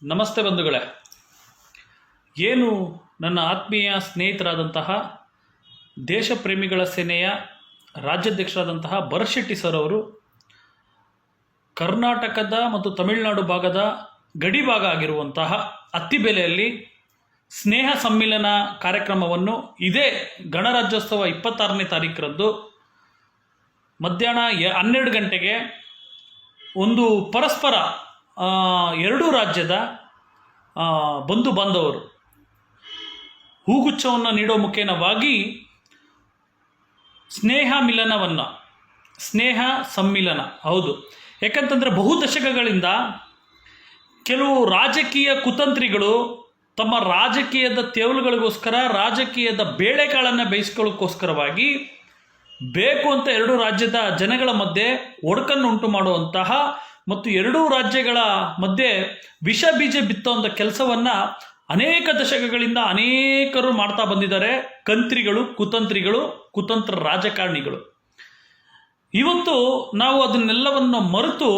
ನಮಸ್ತೆ ಬಂಧುಗಳೇ. ಏನು ನನ್ನ ಆತ್ಮೀಯ ಸ್ನೇಹಿತರಾದಂತಹ ದೇಶ ಪ್ರೇಮಿಗಳ ಸೇನೆಯ ರಾಜ್ಯಾಧ್ಯಕ್ಷರಾದಂತಹ ಭರತ್ ಶೆಟ್ಟಿ ಸರ್ ಅವರು ಕರ್ನಾಟಕದ ಮತ್ತು ತಮಿಳುನಾಡು ಭಾಗದ ಗಡಿ ಭಾಗ ಆಗಿರುವಂತಹ ಅತ್ತಿಬೆಲೆಯಲ್ಲಿ ಸ್ನೇಹ ಸಮ್ಮಿಲನ ಕಾರ್ಯಕ್ರಮವನ್ನು ಇದೇ ಗಣರಾಜ್ಯೋತ್ಸವ 26ನೇ ತಾರೀಕರಂದು ಮಧ್ಯಾಹ್ನ 12 ಗಂಟೆಗೆ ಒಂದು ಪರಸ್ಪರ ಎರಡೂ ರಾಜ್ಯದ ಬಂಧು ಬಾಂಧವರು ಹೂಗುಚ್ಛವನ್ನು ನೀಡೋ ಮುಖೇನವಾಗಿ ಸ್ನೇಹ ಸಮ್ಮಿಲನ ಹೌದು. ಯಾಕಂತಂದರೆ ಬಹು ದಶಕಗಳಿಂದ ಕೆಲವು ರಾಜಕೀಯ ಕುತಂತ್ರಿಗಳು ತಮ್ಮ ರಾಜಕೀಯದ ತೇವಲುಗಳಿಗೋಸ್ಕರ ರಾಜಕೀಯದ ಬೇಳೆಕಾಳನ್ನು ಬೇಯಿಸ್ಕೊಳ್ಳೋಕ್ಕೋಸ್ಕರವಾಗಿ ಬೇಕು ಅಂತ ಎರಡೂ ರಾಜ್ಯದ ಜನಗಳ ಮಧ್ಯೆ ಒಡಕನ್ನು ಉಂಟು ಮಾಡುವಂತಹ ಮತ್ತು ಎರಡೂ ರಾಜ್ಯಗಳ ಮಧ್ಯೆ ವಿಷ ಬೀಜ ಬಿತ್ತುವಂಥ ಕೆಲಸವನ್ನು ಅನೇಕ ದಶಕಗಳಿಂದ ಅನೇಕರು ಮಾಡ್ತಾ ಬಂದಿದ್ದಾರೆ. ಕುತಂತ್ರ ರಾಜಕಾರಣಿಗಳು. ಇವತ್ತು ನಾವು ಅದನ್ನೆಲ್ಲವನ್ನು ಮರೆತು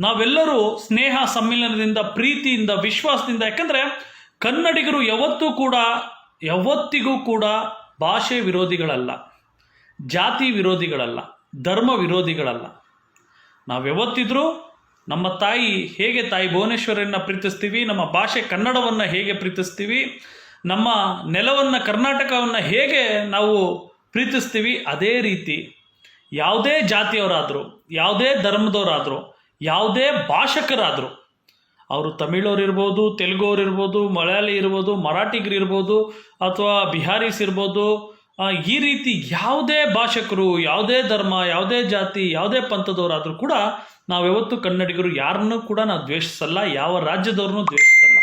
ನಾವೆಲ್ಲರೂ ಸ್ನೇಹ ಸಮ್ಮಿಲನದಿಂದ, ಪ್ರೀತಿಯಿಂದ, ವಿಶ್ವಾಸದಿಂದ, ಯಾಕಂದರೆ ಕನ್ನಡಿಗರು ಯಾವತ್ತಿಗೂ ಕೂಡ ಭಾಷೆ ವಿರೋಧಿಗಳಲ್ಲ, ಜಾತಿ ವಿರೋಧಿಗಳಲ್ಲ, ಧರ್ಮ ವಿರೋಧಿಗಳಲ್ಲ. ನಾವ್ಯಾವತ್ತಿದ್ರೂ ನಮ್ಮ ತಾಯಿ ಭುವನೇಶ್ವರಿಯನ್ನು ಪ್ರೀತಿಸ್ತೀವಿ, ನಮ್ಮ ಭಾಷೆ ಕನ್ನಡವನ್ನು ಹೇಗೆ ಪ್ರೀತಿಸ್ತೀವಿ, ನಮ್ಮ ನೆಲವನ್ನು ಕರ್ನಾಟಕವನ್ನು ಹೇಗೆ ನಾವು ಪ್ರೀತಿಸ್ತೀವಿ, ಅದೇ ರೀತಿ ಯಾವುದೇ ಜಾತಿಯವರಾದರೂ, ಯಾವುದೇ ಧರ್ಮದವರಾದರೂ, ಯಾವುದೇ ಭಾಷಕರಾದರೂ, ಅವರು ತಮಿಳವ್ರು ತೆಲುಗವ್ರು ಇರ್ಬೋದು, ಮಲಯಾಳಿ ಇರ್ಬೋದು, ಮರಾಠಿಗರಿರ್ಬೋದು, ಅಥವಾ ಬಿಹಾರೀಸ್ ಇರ್ಬೋದು, ಈ ರೀತಿ ಯಾವುದೇ ಭಾಷಕರು, ಯಾವುದೇ ಧರ್ಮ, ಯಾವುದೇ ಜಾತಿ, ಯಾವುದೇ ಪಂಥದವರಾದರೂ ಕೂಡ ನಾವ್ಯಾವತ್ತೂ ಕನ್ನಡಿಗರು ಯಾರನ್ನೂ ಕೂಡ ನಾವು ದ್ವೇಷಿಸಲ್ಲ, ಯಾವ ರಾಜ್ಯದವ್ರನ್ನೂ ದ್ವೇಷಿಸಲ್ಲ.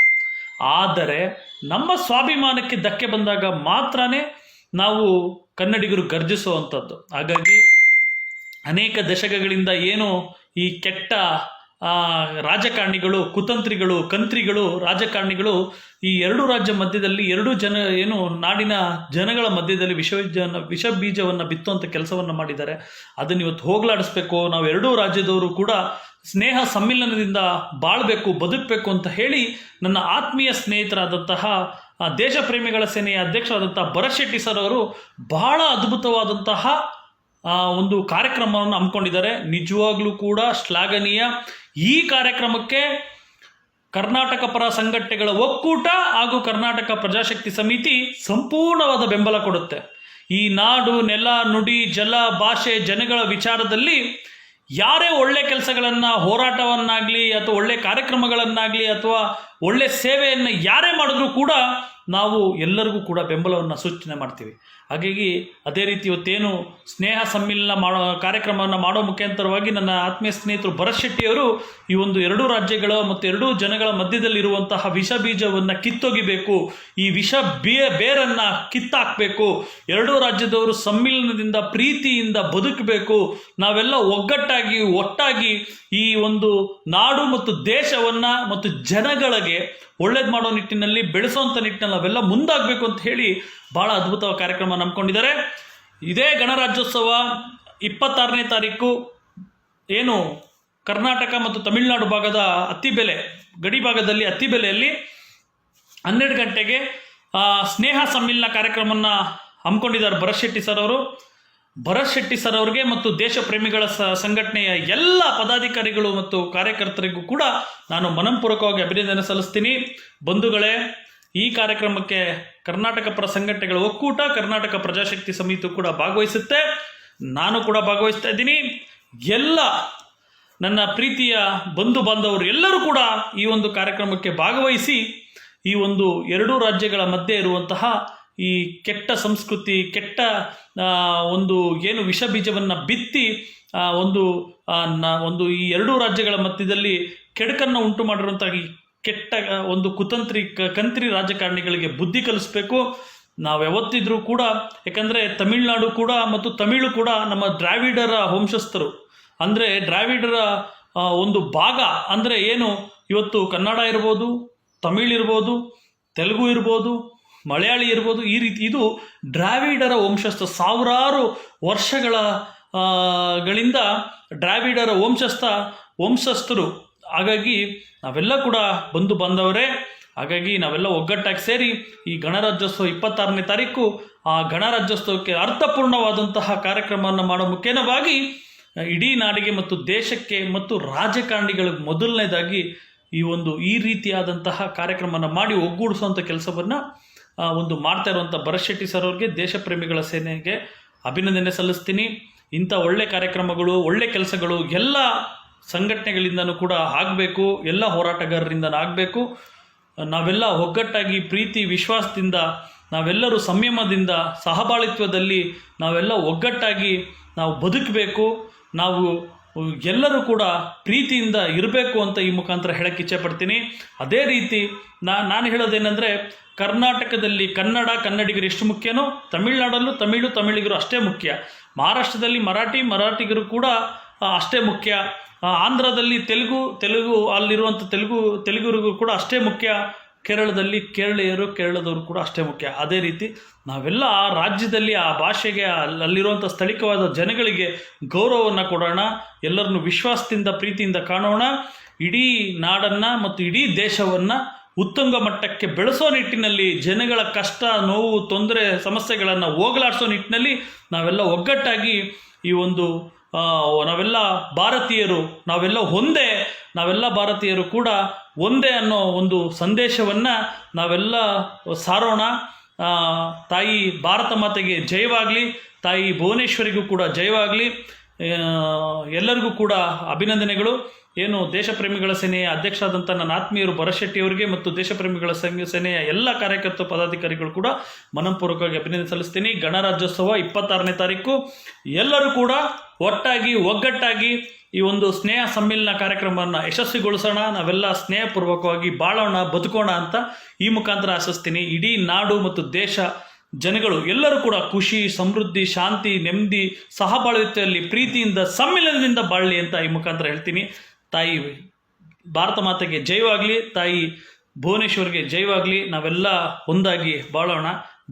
ಆದರೆ ನಮ್ಮ ಸ್ವಾಭಿಮಾನಕ್ಕೆ ಧಕ್ಕೆ ಬಂದಾಗ ಮಾತ್ರನೇ ನಾವು ಕನ್ನಡಿಗರು ಗರ್ಜಿಸುವಂಥದ್ದು. ಹಾಗಾಗಿ ಅನೇಕ ದಶಕಗಳಿಂದ ಏನು ಈ ಕೆಟ್ಟ ರಾಜಕಾರಣಿಗಳು, ಕಂತ್ರಿಗಳು, ರಾಜಕಾರಣಿಗಳು ಈ ಎರಡೂ ರಾಜ್ಯ ಮಧ್ಯದಲ್ಲಿ ನಾಡಿನ ಜನಗಳ ಮಧ್ಯದಲ್ಲಿ ವಿಷ ಬೀಜವನ್ನು ಬಿತ್ತುವಂಥ ಕೆಲಸವನ್ನು ಮಾಡಿದ್ದಾರೆ. ಅದನ್ನು ಇವತ್ತು ಹೋಗಲಾಡಿಸ್ಬೇಕು. ನಾವು ಎರಡೂ ರಾಜ್ಯದವರು ಕೂಡ ಸ್ನೇಹ ಸಮ್ಮಿಲನದಿಂದ ಬಾಳಬೇಕು, ಬದುಕಬೇಕು ಅಂತ ಹೇಳಿ ನನ್ನ ಆತ್ಮೀಯ ಸ್ನೇಹಿತರಾದಂತಹ ದೇಶ ಪ್ರೇಮಿಗಳ ಸೇನೆಯ ಅಧ್ಯಕ್ಷರಾದಂತಹ ಭರತ್ ಶೆಟ್ಟಿ ಸರ್ ಅವರು ಬಹಳ ಅದ್ಭುತವಾದಂತಹ ಒಂದು ಕಾರ್ಯಕ್ರಮವನ್ನು ಹಮ್ಮಿಕೊಂಡಿದ್ದಾರೆ. ನಿಜವಾಗ್ಲೂ ಕೂಡ ಶ್ಲಾಘನೀಯ. ಈ ಕಾರ್ಯಕ್ರಮಕ್ಕೆ ಕರ್ನಾಟಕ ಪರ ಸಂಘಟನೆಗಳ ಒಕ್ಕೂಟ ಹಾಗೂ ಕರ್ನಾಟಕ ಪ್ರಜಾಶಕ್ತಿ ಸಮಿತಿ ಸಂಪೂರ್ಣವಾದ ಬೆಂಬಲ ಕೊಡುತ್ತೆ. ಈ ನಾಡು, ನೆಲ, ನುಡಿ, ಜಲ, ಭಾಷೆ, ಜನಗಳ ವಿಚಾರದಲ್ಲಿ ಯಾರೇ ಒಳ್ಳೆ ಕೆಲಸಗಳನ್ನು, ಹೋರಾಟವನ್ನಾಗಲಿ ಅಥವಾ ಒಳ್ಳೆ ಕಾರ್ಯಕ್ರಮಗಳನ್ನಾಗಲಿ ಅಥವಾ ಒಳ್ಳೆ ಸೇವೆಯನ್ನು ಯಾರೇ ಮಾಡಿದ್ರೂ ಕೂಡ ನಾವು ಎಲ್ಲರಿಗೂ ಕೂಡ ಬೆಂಬಲವನ್ನು ಸೂಚನೆ ಮಾಡ್ತೀವಿ. ಹಾಗಾಗಿ ಅದೇ ರೀತಿ ಇವತ್ತೇನು ಸ್ನೇಹ ಸಮ್ಮಿಲನ ಕಾರ್ಯಕ್ರಮವನ್ನು ಮಾಡೋ ಮುಖಾಂತರವಾಗಿ ನನ್ನ ಆತ್ಮೀಯ ಸ್ನೇಹಿತರು ಭರತ್ ಶೆಟ್ಟಿಯವರು ಈ ಒಂದು ಎರಡೂ ರಾಜ್ಯಗಳ ಮತ್ತು ಎರಡೂ ಜನಗಳ ಮಧ್ಯದಲ್ಲಿರುವಂತಹ ವಿಷ ಬೀಜವನ್ನು ಕಿತ್ತೊಗಿಬೇಕು, ಈ ಬೇರನ್ನು ಕಿತ್ತಾಕಬೇಕು, ಎರಡೂ ರಾಜ್ಯದವರು ಸಮ್ಮಿಲನದಿಂದ, ಪ್ರೀತಿಯಿಂದ ಬದುಕಬೇಕು, ನಾವೆಲ್ಲ ಒಟ್ಟಾಗಿ ಈ ಒಂದು ನಾಡು ಮತ್ತು ದೇಶವನ್ನು ಮತ್ತು ಜನಗಳಿಗೆ ಒಳ್ಳೇದು ಮಾಡೋ ನಿಟ್ಟಿನಲ್ಲಿ, ಬೆಳೆಸೋವಂಥ ನಿಟ್ಟಿನಲ್ಲಿ ನಾವೆಲ್ಲ ಮುಂದಾಗಬೇಕು ಅಂತ ಹೇಳಿ ಭಾಳ ಅದ್ಭುತ ಕಾರ್ಯಕ್ರಮ ನಂಬ್ಕೊಂಡಿದ್ದಾರೆ. ಇದೇ ಗಣರಾಜ್ಯೋತ್ಸವ 26ನೇ ತಾರೀಕು ಏನು ಕರ್ನಾಟಕ ಮತ್ತು ತಮಿಳುನಾಡು ಭಾಗದ ಗಡಿ ಭಾಗದಲ್ಲಿ ಅತ್ತಿಬೆಲೆಯಲ್ಲಿ 12 ಗಂಟೆಗೆ ಸ್ನೇಹ ಸಮ್ಮಿಲನ ಕಾರ್ಯಕ್ರಮವನ್ನು ಹಮ್ಮಿಕೊಂಡಿದ್ದಾರೆ ಭರತ್ ಶೆಟ್ಟಿ ಸರ್ ಅವರು. ಭರತ್ ಶೆಟ್ಟಿ ಸರ್ ಅವರಿಗೆ ಮತ್ತು ದೇಶ ಪ್ರೇಮಿಗಳ ಸಂಘಟನೆಯ ಎಲ್ಲ ಪದಾಧಿಕಾರಿಗಳು ಮತ್ತು ಕಾರ್ಯಕರ್ತರಿಗೂ ಕೂಡ ನಾನು ಮನಪೂರ್ವಕವಾಗಿ ಅಭಿನಂದನೆ ಸಲ್ಲಿಸ್ತೀನಿ. ಬಂಧುಗಳೇ, ಈ ಕಾರ್ಯಕ್ರಮಕ್ಕೆ ಕರ್ನಾಟಕ ಪರ ಸಂಘಟನೆಗಳ ಒಕ್ಕೂಟ, ಕರ್ನಾಟಕ ಪ್ರಜಾಶಕ್ತಿ ಸಮಿತಿ ಕೂಡ ಭಾಗವಹಿಸುತ್ತೆ. ನಾನು ಕೂಡ ಭಾಗವಹಿಸ್ತಾ ಇದ್ದೀನಿ. ಎಲ್ಲ ನನ್ನ ಪ್ರೀತಿಯ ಬಂಧು ಬಾಂಧವರು ಎಲ್ಲರೂ ಕೂಡ ಈ ಒಂದು ಕಾರ್ಯಕ್ರಮಕ್ಕೆ ಭಾಗವಹಿಸಿ ಈ ಒಂದು ಎರಡೂ ರಾಜ್ಯಗಳ ಮಧ್ಯೆ ಇರುವಂತಹ ಈ ಕೆಟ್ಟ ಸಂಸ್ಕೃತಿ, ಕೆಟ್ಟ ಒಂದು ಏನು ವಿಷ ಬೀಜವನ್ನು ಬಿತ್ತಿ ಒಂದು ಈ ಎರಡೂ ರಾಜ್ಯಗಳ ಮಧ್ಯದಲ್ಲಿ ಕೆಡುಕನ್ನು ಉಂಟು ಮಾಡಿರುವಂಥ ಈ ಕೆಟ್ಟ ಒಂದು ಕಂತ್ರಿ ರಾಜಕಾರಣಿಗಳಿಗೆ ಬುದ್ಧಿ ಕಲಿಸ್ಬೇಕು. ನಾವು ಯಾವತ್ತಿದ್ರೂ ಕೂಡ, ಯಾಕಂದರೆ ತಮಿಳುನಾಡು ಕೂಡ ಮತ್ತು ತಮಿಳು ಕೂಡ ನಮ್ಮ ದ್ರಾವಿಡರ ವಂಶಸ್ಥರು, ಅಂದರೆ ದ್ರಾವಿಡರ ಒಂದು ಭಾಗ. ಅಂದರೆ ಏನು, ಇವತ್ತು ಕನ್ನಡ ಇರ್ಬೋದು, ತಮಿಳು ಇರ್ಬೋದು, ತೆಲುಗು ಇರ್ಬೋದು, ಮಲಯಾಳಿ ಇರ್ಬೋದು, ಈ ರೀತಿ ಇದು ದ್ರಾವಿಡರ ವಂಶಸ್ಥ. ಸಾವಿರಾರು ವರ್ಷಗಳಿಂದ ದ್ರಾವಿಡರ ವಂಶಸ್ಥರು ಹಾಗಾಗಿ ನಾವೆಲ್ಲ ಕೂಡ ಬಂಧು ಬಾಂಧವರೇ, ಹಾಗಾಗಿ ನಾವೆಲ್ಲ ಒಗ್ಗಟ್ಟಾಗಿ ಸೇರಿ ಈ ಗಣರಾಜ್ಯೋತ್ಸವ 26ನೇ ತಾರೀಕು ಆ ಗಣರಾಜ್ಯೋತ್ಸವಕ್ಕೆ ಅರ್ಥಪೂರ್ಣವಾದಂತಹ ಕಾರ್ಯಕ್ರಮವನ್ನು ಮಾಡೋ ಮುಖೇನವಾಗಿ ಇಡೀ ನಾಡಿಗೆ ಮತ್ತು ದೇಶಕ್ಕೆ ಮತ್ತು ರಾಜಕಾರಣಿಗಳಿಗೆ ಮೊದಲನೇದಾಗಿ ಈ ರೀತಿಯಾದಂತಹ ಕಾರ್ಯಕ್ರಮನ ಮಾಡಿ ಒಗ್ಗೂಡಿಸುವಂಥ ಕೆಲಸವನ್ನು ಮಾಡ್ತಾ ಇರುವಂಥ ಭರತ್ ಶೆಟ್ಟಿ ಸರ್ ಅವ್ರಿಗೆ, ದೇಶ ಪ್ರೇಮಿಗಳ ಸೇನೆಗೆ ಅಭಿನಂದನೆ ಸಲ್ಲಿಸ್ತೀನಿ. ಇಂಥ ಒಳ್ಳೆ ಕಾರ್ಯಕ್ರಮಗಳು, ಒಳ್ಳೆ ಕೆಲಸಗಳು ಎಲ್ಲ ಸಂಘಟನೆಗಳಿಂದನೂ ಕೂಡ ಆಗಬೇಕು, ಎಲ್ಲ ಹೋರಾಟಗಾರರಿಂದನೂ ಆಗಬೇಕು. ನಾವೆಲ್ಲ ಒಗ್ಗಟ್ಟಾಗಿ ಪ್ರೀತಿ ವಿಶ್ವಾಸದಿಂದ, ನಾವೆಲ್ಲರೂ ಸಂಯಮದಿಂದ, ಸಹಬಾಳಿತ್ವದಲ್ಲಿ ನಾವೆಲ್ಲ ಒಗ್ಗಟ್ಟಾಗಿ ನಾವು ಬದುಕಬೇಕು. ನಾವು ಎಲ್ಲರೂ ಕೂಡ ಪ್ರೀತಿಯಿಂದ ಇರಬೇಕು ಅಂತ ಈ ಮುಖಾಂತರ ಹೇಳಕ್ಕೆ ಇಚ್ಛೆ ಪಡ್ತೀನಿ. ಅದೇ ರೀತಿ ನಾನು ಹೇಳೋದೇನೆಂದರೆ, ಕರ್ನಾಟಕದಲ್ಲಿ ಕನ್ನಡಿಗರು ಎಷ್ಟು ಮುಖ್ಯನೋ ತಮಿಳುನಾಡಲ್ಲೂ ತಮಿಳಿಗರು ಅಷ್ಟೇ ಮುಖ್ಯ. ಮಹಾರಾಷ್ಟ್ರದಲ್ಲಿ ಮರಾಠಿಗರು ಕೂಡ ಅಷ್ಟೇ ಮುಖ್ಯ. ಆಂಧ್ರದಲ್ಲಿ ತೆಲುಗು ಅಲ್ಲಿರುವಂಥ ತೆಲುಗುರಿಗೂ ಕೂಡ ಅಷ್ಟೇ ಮುಖ್ಯ. ಕೇರಳದಲ್ಲಿ ಕೇರಳದವರು ಕೂಡ ಅಷ್ಟೇ ಮುಖ್ಯ. ಅದೇ ರೀತಿ ನಾವೆಲ್ಲ ಆ ರಾಜ್ಯದಲ್ಲಿ ಆ ಭಾಷೆಗೆ ಅಲ್ಲಿರುವಂಥ ಸ್ಥಳೀಯವಾದ ಜನಗಳಿಗೆ ಗೌರವವನ್ನು ಕೊಡೋಣ, ಎಲ್ಲರನ್ನು ವಿಶ್ವಾಸದಿಂದ ಪ್ರೀತಿಯಿಂದ ಕಾಣೋಣ. ಇಡೀ ನಾಡನ್ನು ಮತ್ತು ಇಡೀ ದೇಶವನ್ನು ಉತ್ತುಂಗ ಮಟ್ಟಕ್ಕೆ ಬೆಳೆಸೋ ನಿಟ್ಟಿನಲ್ಲಿ, ಜನಗಳ ಕಷ್ಟ, ನೋವು, ತೊಂದರೆ, ಸಮಸ್ಯೆಗಳನ್ನು ಹೋಗಲಾಡಿಸೋ ನಿಟ್ಟಿನಲ್ಲಿ ನಾವೆಲ್ಲ ಒಗ್ಗಟ್ಟಾಗಿ ನಾವೆಲ್ಲ ಭಾರತೀಯರು, ನಾವೆಲ್ಲ ಭಾರತೀಯರು ಕೂಡ ಒಂದೇ ಅನ್ನೋ ಒಂದು ಸಂದೇಶವನ್ನು ನಾವೆಲ್ಲ ಸಾರೋಣ. ತಾಯಿ ಭಾರತ ಮಾತೆಗೆ ಜಯವಾಗಲಿ, ತಾಯಿ ಭುವನೇಶ್ವರಿಗೂ ಕೂಡ ಜಯವಾಗಲಿ. ಎಲ್ಲರಿಗೂ ಕೂಡ ಅಭಿನಂದನೆಗಳು. ದೇಶ ಪ್ರೇಮಿಗಳ ಸೇನೆಯ ಅಧ್ಯಕ್ಷರಾದಂಥ ನನ್ನ ಆತ್ಮೀಯರು ಭರತ್ ಶೆಟ್ಟಿ ಅವರಿಗೆ ಮತ್ತು ದೇಶ ಪ್ರೇಮಿಗಳ ಸೇನೆಯ ಎಲ್ಲ ಕಾರ್ಯಕರ್ತ ಪದಾಧಿಕಾರಿಗಳು ಕೂಡ ಮನಪೂರ್ವಕವಾಗಿ ಅಭಿನಂದನೆ ಸಲ್ಲಿಸ್ತೀನಿ. ಗಣರಾಜ್ಯೋತ್ಸವ 26ನೇ ತಾರೀಕು ಎಲ್ಲರೂ ಕೂಡ ಒಗ್ಗಟ್ಟಾಗಿ ಈ ಸ್ನೇಹ ಸಮ್ಮಿಲನ ಕಾರ್ಯಕ್ರಮವನ್ನು ಯಶಸ್ವಿಗೊಳಿಸೋಣ. ನಾವೆಲ್ಲ ಸ್ನೇಹಪೂರ್ವಕವಾಗಿ ಬಾಳೋಣ, ಬದುಕೋಣ ಅಂತ ಈ ಮುಖಾಂತರ ಆಶಿಸ್ತೀನಿ. ಇಡೀ ನಾಡು ಮತ್ತು ದೇಶ ಜನಗಳು ಎಲ್ಲರೂ ಕೂಡ ಖುಷಿ, ಸಮೃದ್ಧಿ, ಶಾಂತಿ, ನೆಮ್ಮದಿ, ಸಹಬಾಳ್ವೆಯಲ್ಲಿ ಪ್ರೀತಿಯಿಂದ ಸಮ್ಮಿಲನದಿಂದ ಬಾಳಲಿ ಅಂತ ಈ ಮುಖಾಂತರ ಹೇಳ್ತೀನಿ. ತಾಯಿ ಭಾರತ ಮಾತೆಗೆ ಜಯವಾಗಲಿ, ತಾಯಿ ಭುವನೇಶ್ವರಿಗೆ ಜಯವಾಗಲಿ. ನಾವೆಲ್ಲ ಒಂದಾಗಿ ಬಾಳೋಣ,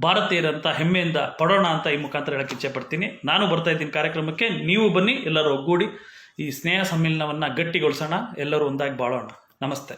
ಭಾರತೀಯರಂತ ಹೆಮ್ಮೆಯಿಂದ ಪಡೋಣ ಅಂತ ಈ ಮುಖಾಂತರ ಹೇಳಕ್ಕೆ ಇಚ್ಛೆ ಪಡ್ತೀನಿ. ನಾನು ಬರ್ತಾ ಇದ್ದೀನಿ ಕಾರ್ಯಕ್ರಮಕ್ಕೆ, ನೀವು ಬನ್ನಿ, ಎಲ್ಲರೂ ಒಗ್ಗೂಡಿ ಈ ಸ್ನೇಹ ಸಮ್ಮಿಲನವನ್ನು ಗಟ್ಟಿಗೊಳಿಸೋಣ, ಎಲ್ಲರೂ ಒಂದಾಗಿ ಬಾಳೋಣ. ನಮಸ್ತೆ.